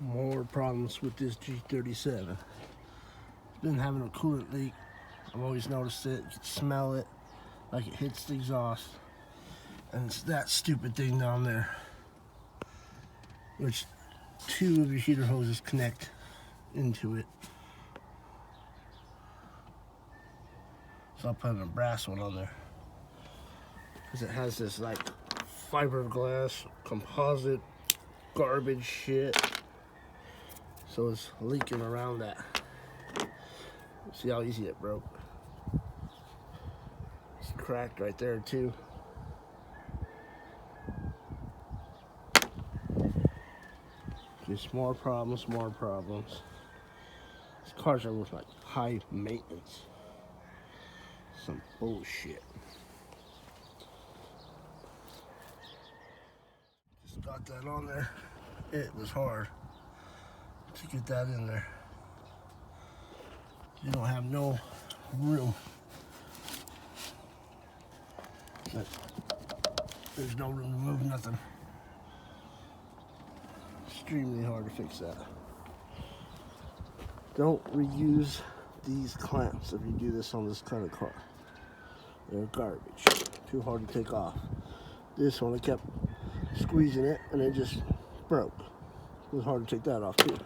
More problems with this G37. It's been having a coolant leak. I've always noticed it. You can smell it, like it hits the exhaust. And it's that stupid thing down there, which two of your heater hoses connect into it. So I'll put a brass one on there, because it has this like fiberglass composite garbage shit. So it's leaking around that. See how easy it broke? It's cracked right there too. Just more problems, more problems. These cars are with like high maintenance. Some bullshit. Just got that on there. It was hard to get that in there. You don't have no room. But there's no room to move nothing. Extremely hard to fix that. Don't reuse these clamps if you do this on this kind of car. They're garbage. Too hard to take off. This one, I kept squeezing it and it just broke. It was hard to take that off too.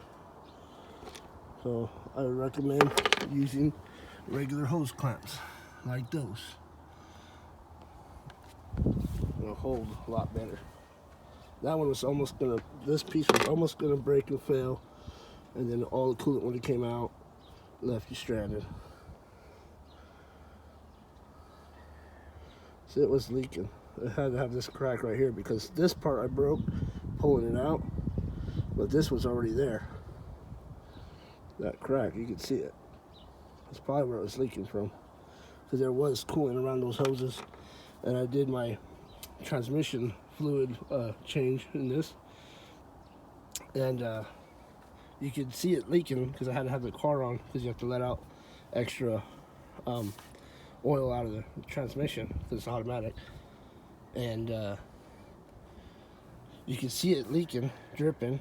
So I would recommend using regular hose clamps like those. It'll hold a lot better. That one was almost gonna, this piece was almost gonna break and fail, and then all the coolant when it came out left you stranded. So it was leaking. It had to have this crack right here because this part I broke pulling it out, but this was already there. That crack, you could see it. That's probably where it was leaking from, because there was coolant around those hoses, and I did my transmission fluid change in this, and you could see it leaking because I had to have the car on, because you have to let out extra oil out of the transmission because it's automatic, and you can see it leaking, dripping.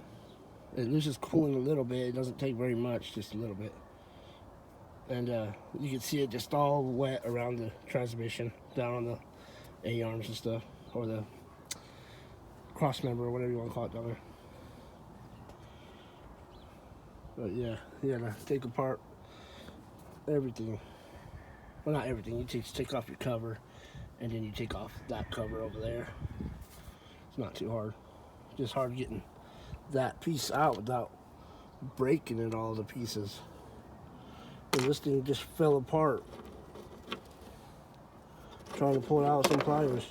It loses cooling a little bit. It doesn't take very much, just a little bit. And you can see it just all wet around the transmission, down on the A-arms and stuff, or the cross member, or whatever you want to call it down there. But yeah, you gotta take apart everything. Well, not everything. You take off your cover, and then you take off that cover over there. It's not too hard. Just hard getting that piece out without breaking it all to pieces. And this thing just fell apart trying to pull it out with some pliers.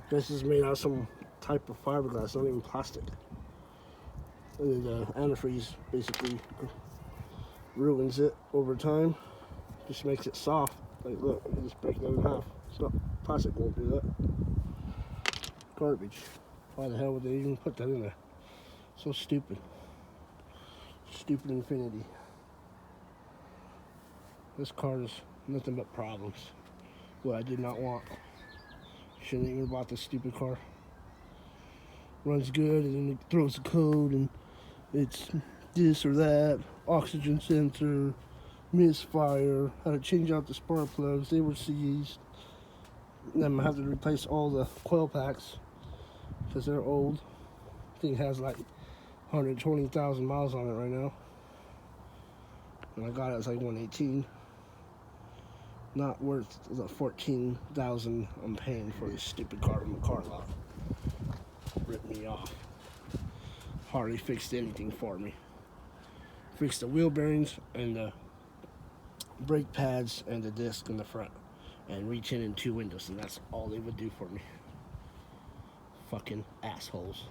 This is made out of some type of fiberglass, not even plastic. And the antifreeze basically ruins it over time. Just makes it soft. Like, look, you just break it in half. It's not, plastic won't do that. Garbage. Why the hell would they even put that in there? So stupid. Stupid Infiniti. This car is nothing but problems. What I did not want. Shouldn't even have bought this stupid car. Runs good, and then it throws a code, and it's this or that. Oxygen sensor, misfire. Had to change out the spark plugs. They were seized. Then I'm gonna have to replace all the coil packs because they're old. Thing has like 120,000 miles on it right now. And I got it, it's like 118. Not worth the 14,000 I'm paying for this stupid car in the car lot. Ripped me off. Hardly fixed anything for me. Fixed the wheel bearings and the brake pads and the disc in the front, and retinted 2 windows, and that's all they would do for me. Fucking assholes.